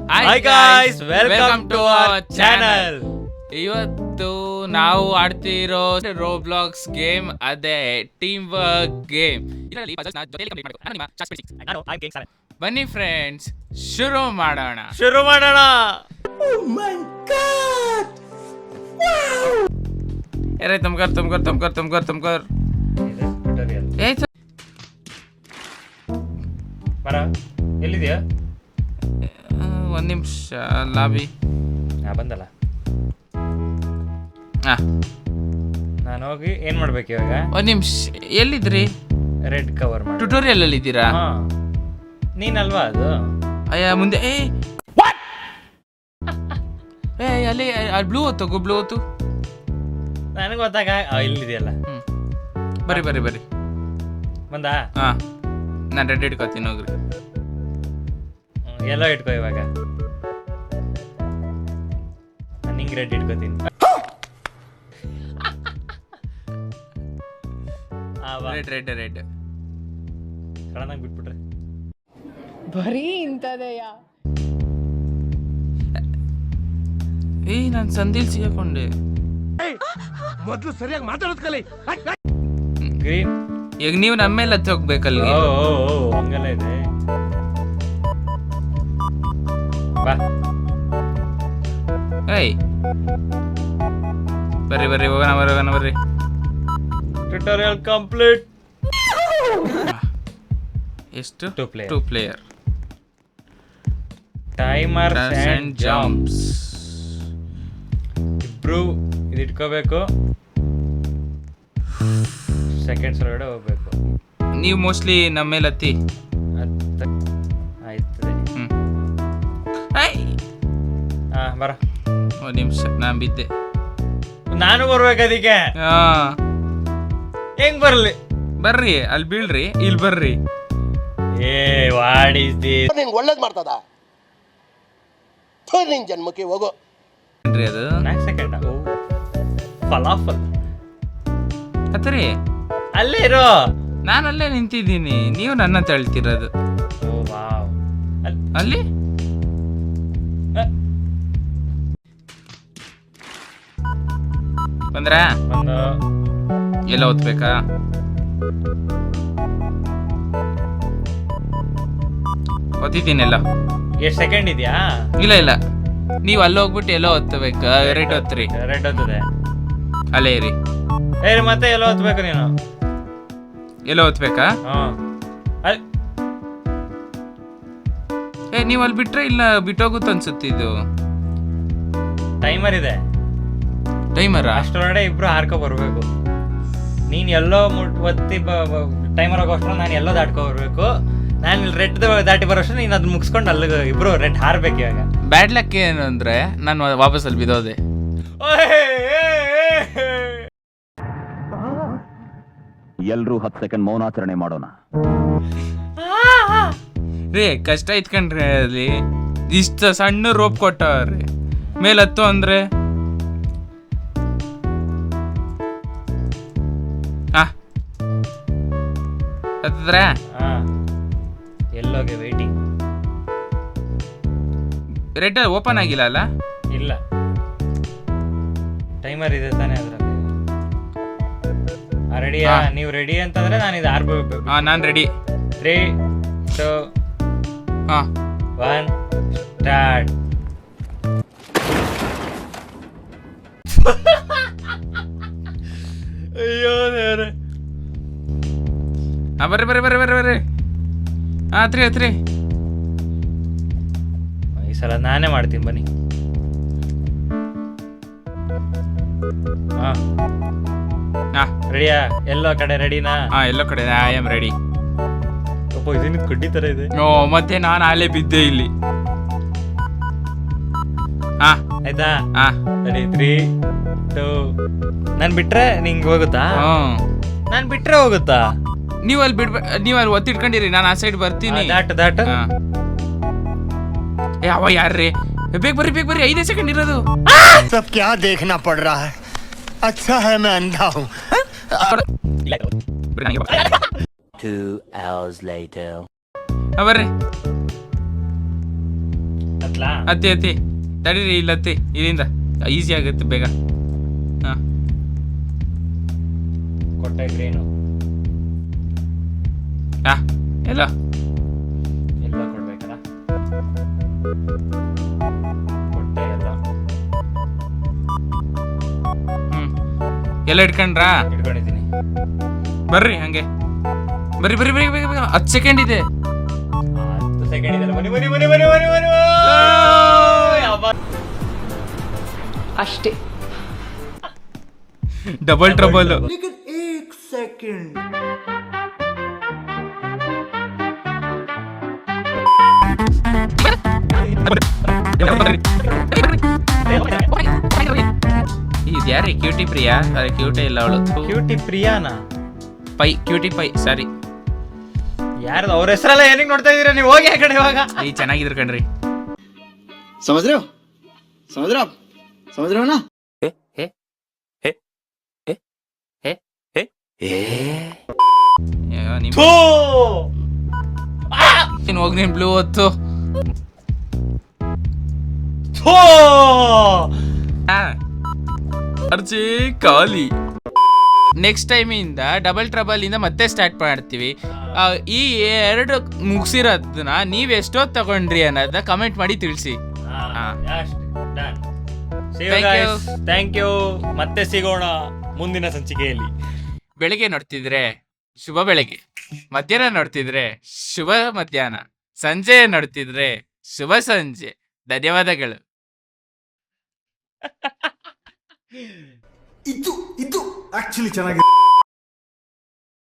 Hi guys, welcome to our channel. ಇವತ್ತು ನಾವು ಆಡ್ತಿರೋ ರೋಬ್ಲಾಕ್ಸ್ game ಅದೇ ಟೀಮ್ ವರ್ಕ್ ಗೇಮ್. ಬನ್ನಿ ಫ್ರೆಂಡ್ಸ್, ಶುರು ಮಾಡೋಣ. ತುಮ್ಕರ್ ಎಲ್ಲಿದ್ಯಾ? ಒಂದ್ ನಿಮಿಷ. ಲಾಬಿ ಬಂದಲ್ಲ. ನಾನು ಹೋಗಿ ಏನ್ ಮಾಡ್ಬೇಕು ಇವಾಗ? ಒಂದ್ ನಿಮಿಷ. ಎಲ್ಲಿದ್ರಿ? ರೆಡ್ ಕವರ್ ಮಾಡಿ ಟ್ಯುಟೋರಿಯಲ್ ಅಲ್ಲಿ ಇದ್ದೀರಾ? ನೀನಲ್ವಾ ಅದು? ಅಯ್ಯ ಮುಂದೆ ಅಲ್ಲಿ ಬ್ಲೂ ಹೊತ್ತು ನನಗೆ ಗೊತ್ತಾಗ ಇಲ್ಲಿದೆಯಲ್ಲ. ಬರ್ರಿ ಬಂದಾ? ಹಾ, ನಾನು ರೆಡ್ ಇಟ್ಕೋತೀನಿ. ಹೋಗ್ರಿ. ಎಲ್ಲೋ ಇಟ್ಕೋ ಇವಾಗ. ನಿಂಗೆ ರೆಡ್ ಇಟ್ಕೋತೀನಿ. ರೆಡ್ ಸಡನ್ನಾಗಿ ಬಿಟ್ಬಿಟ್ರೆ ಬರೀ ಇಂಥದೆಯಾ? ನಾನು ಸಂದಿಲ್ ಸಿಗಾಕೊಂಡೆ. ಮೊದಲು ಸರಿಯಾಗಿ ಮಾತಾಡೋದ್ ಕಲಿ. ಗ್ರೀನ್. ಈಗ ನೀವು ನಮ್ಮ ಮೇಲೆ ಹತ್ತಿ ಹೋಗ್ಬೇಕಲ್ಲ. ಹಂಗೆಲ್ಲ ಇದೆ. ಬಾ. ಬರ್ರಿ ಹೋಗೋಣ ಬರ್ರಿ. Tutorial complete. ಎಷ್ಟು? 2 ಪ್ಲೇಯರ್. Timer and jumps. ಇಬ್ರು ಇದು ಇಟ್ಕೋಬೇಕು. ಸೆಕೆಂಡ್ಸ್ ಒಳಗಡೆ ಹೋಗ್ಬೇಕು. ನೀವು ಮೋಸ್ಟ್ಲಿ ನಮ್ಮ ಮೇಲೆ ಹತ್ತಿ. ಆಯ್ತದೆ. ಬರ. ಒಂದು ನಿಮಿಷ, ನಾನು ಬಿದ್ದೆ. ನಾನು ಬರ್ಬೇಕು ಅದಕ್ಕೆ. ಹೆಂಗ್ ಬರ್ಲಿ? ಬರ್ರಿ, ಅಲ್ಲಿ ಬೀಳ್ರಿ, ಇಲ್ಲಿ ಬರ್ರಿ. What is this? ನಿಂಗೆ ಒಳ್ಳೇದ್ ಮಾಡ್ತದ? ನಿನ್ ಜನ್ಮಕ್ಕೆ ಹೋಗೋ. ಅದು 4 ಸೆಕೆಂಡ್. ಫಲಾಫಲ್ ಹತ್ತರಿ. ಅಲ್ಲೇ ಇರೋ. ನಾನು ಅಲ್ಲೇ ನಿಂತಿದ್ದೀನಿ, ನೀವು ನನ್ನ ತಳ್ತಿರೋದು. ಅಲ್ಲಿ ಬಂದ್ರ ಎಲ್ಲ ಓದ್ಬೇಕಾ? ಓದಿದ್ದೀನೆಲ್ಲ. ಎಷ್ಟು ಸೆಕೆಂಡ್ ಇದೆಯಾ? ಇಲ್ಲ, ನೀವು ಅಲ್ಲಿ ಹೋಗ್ಬಿಟ್ಟು ಎಲ್ಲೋ ಓದ್ಬೇಕು. ರೆಡ್ ಓದ್ರಿ. ರೆಡ್ ಓದ್ತದೆ. ಅಲ್ಲೇ ಇರಿ. ಮತ್ತೆ ಎಲ್ಲ ಓದ್ಬೇಕು ನೀನು. ಎಲ್ಲ ಓದ್ಬೇಕಾ? ನೀವು ಅಲ್ಲಿ ಬಿಟ್ರೆ ಇಲ್ಲ ಬಿಟ್ಟೋಗುತ್ತೆ ಅನ್ಸುತ್ತೆ. ಇದು ಟೈಮರ್ ಇದೆ. ಟೈಮರ್ ಅಷ್ಟರೊಳಗಡೆ ಇಬ್ರು ಹಾರ್ಕೊ ಬರ್ಬೇಕು. ನೀನ್ ಎಲ್ಲೋ ಒತ್ತಿ ಟೈಮರ್ ಆಗೋಷ್ಟ್ರ ನಾನು ಎಲ್ಲೋ ದಾಟ್ಕೊ ಬರ್ಬೇಕು. ನಾನು ಇಲ್ಲಿ ರೆಡ್ ದಾಟಿ ಬರೋಷ್ಟು ನೀನು ಅದನ್ನ ಮುಗಿಸ್ಕೊಂಡು ಅಲ್ಲಿಗೆ ಇಬ್ರು ರೆಡ್ ಹಾರ್ಬೇಕು. ಇವಾಗ ಬ್ಯಾಡ್ ಲಕ್ ಏನು ಅಂದ್ರೆ ನಾನು ವಾಪಸ್ ಅಲ್ಲಿ ಬಿದ್ದೋದೆ. ಎಲ್ರೂ 10 ಸೆಕೆಂಡ್ ಮೌನಾಚರಣೆ ಮಾಡೋಣ. ರೇ ಕಷ್ಟ ಇತ್ಕಂಡ್ರಿ. ಅಲ್ಲಿ ಇಷ್ಟ ಸಣ್ಣ ರೋಪ್ ಕೊಟ್ಟವ್ರಿ. ಮೇಲತ್ತು ಅಂದ್ರೆ ಹತ್ತಿದ್ರೆ ಎಲ್ಲೋಗೆ ವೇಟಿಂಗ್. ರೆಡ್ ಓಪನ್ ಆಗಿಲ್ಲ ಅಲ್ಲ? ಇಲ್ಲ, ಟೈಮರ್ ಇದೆ ತಾನೇ ಅದ್ರಲ್ಲಿ. ರೆಡಿಯಾ? ನೀವು ರೆಡಿ ಅಂತಂದ್ರೆ ನಾನು ಇದು ಆರ್ಬೇಕು. ನಾನು ರೆಡಿ. 3, 2, 1 ಸ್ಟಾರ್ಟ್. ಅಯ್ಯೋ ದೇವ್ರೆ. ಬರ್ರಿ. ಹತ್ರಿ. ಈ ಸಲ ನಾನೇ ಮಾಡ್ತೀನಿ ಬನ್ನಿ. ರೆಡಿಯಾ? ಎಲ್ಲೋ ಕಡೆ ರೆಡಿನಾ? ಎಲ್ಲೋ ಕಡೆ ಐ ಆಮ್ ರೆಡಿ. ಇದನ್ನ ಕಡ್ಡಿ ತರ ಇದೆ. ಮತ್ತೆ ನಾನು ಅಲ್ಲೇ ಬಿದ್ದೆ ಇಲ್ಲಿ. ಆಯ್ತಾ? ರೆಡಿ 3, 2. ನಾನು ಬಿಟ್ರೆ ನಿಂಗೆ ಹೋಗುತ್ತಾ? ನಾನು ಬಿಟ್ರೆ ಹೋಗುತ್ತಾ? ನೀವು ಅಲ್ಲಿ ಒತ್ತಿಟ್ಕೊಂಡಿರಿ, ನಾನು ಆ ಸೈಡ್ ಬರ್ತೀನಿ. ದಾಟು. ಯಾವ ಯಾರ್ರಿ? ಬೇಗ ಬರ್ರಿ 5 ಸೆಕೆಂಡ್ ಇರೋದು. सब क्या देखना पड़ रहा है? अच्छा है मैं अंधा हूँ. 2 hours later. ಬರ್ರಿ. ಹತ್ಲಾ? ಹತ್ತಿ ಹತ್ತಿ ತಡೀರಿ, ಇಲ್ಲಿ ಹತ್ತಿ, ಇಲ್ಲಿಂದ ಈಸಿ ಆಗುತ್ತೆ ಬೇಗ. ಹಾಂ ಕೊಟ್ಟ ಗ್ರೇನು ಹಾಂ ಎಲ್ಲ ಎಲ್ಲ ಕೊಡ್ಬೇಕಲ್ಲ, ಕೊಟ್ಟೆ ಎಲ್ಲ. ಎಲ್ಲ ಇಟ್ಕೊಂಡ್ರಾ? ಇಟ್ಕೊಂಡಿದ್ದೀನಿ. ಬರ್ರಿ ಹಂಗೆ, ಬರ್ರಿ ಬರ್ರಿ ಬರ್ರಿ ಬೇಗ ಬೇಗ, 10 ಸೆಕೆಂಡ್ ಇದೆ. 10 ಸೆಕೆಂಡ್ ಇದೆ. ಬನ್ನಿ ಬನ್ನಿ ಬನ್ನಿ ಬನ್ನಿ ಬನ್ನಿ ಬನ್ನಿ. ಅಷ್ಟೇ. Double trouble. ಇದು ಯಾರೇ ಕ್ಯೂಟಿ ಪ್ರಿಯಾ? ಅದೇ ಕ್ಯೂಟೇ ಇಲ್ಲ ಅವಳು. ಕ್ಯೂಟಿ ಪ್ರಿಯಾನಾ? ಪೈ, ಕ್ಯೂಟಿ ಪೈ, ಸಾರಿ. ಯಾರ್ದು ಅವ್ರ ಹೆಸರೆಲ್ಲ ಏನಿಗೆ ನೋಡ್ತಾ ಇದೀರಾ ನೀವು? ಹೋಗಿ ಆ ಕಡೆ ಇವಾಗ. ಈ ಚೆನ್ನಾಗಿದ್ರು ಕಣ್ರಿ. समझ रहे हो समझ रहे हो आप समझ रहे हो ना ನೀನು ಹೋಗಿ ನೀನು ಬ್ಲೂ ಹೊತ್ತು. ಅರ್ಜಿ ಖಾಲಿ. ನೆಕ್ಸ್ಟ್ ಟೈಮ್ ಇಂದ ಡಬಲ್ ಟ್ರಬಲ್ ಇಂದ ಮತ್ತೆ ಸ್ಟಾರ್ಟ್ ಮಾಡ್ತೀವಿ. ಈ 2 ಮುಗಿಸಿರೋದನ್ನ ನೀವ್ ಎಷ್ಟೊತ್ತು ತಗೊಂಡ್ರಿ ಅನ್ನೋದನ್ನ ಕಮೆಂಟ್ ಮಾಡಿ ತಿಳಿಸಿ. Thank you. ಮತ್ತೆ ಸಿಗೋಣ ಮುಂದಿನ ಸಂಚಿಕೆಯಲ್ಲಿ. ಬೆಳಿಗ್ಗೆ ನೋಡ್ತಿದ್ರೆ ಶುಭ ಬೆಳಗ್ಗೆ, ಮಧ್ಯಾಹ್ನ ನೋಡ್ತಿದ್ರೆ ಶುಭ ಮಧ್ಯಾಹ್ನ, ಸಂಜೆ ನೋಡ್ತಿದ್ರೆ ಶುಭ ಸಂಜೆ. ಧನ್ಯವಾದಗಳು. ಇದು ಆಕ್ಚುಲಿ ಚೆನ್ನಾಗಿದೆ.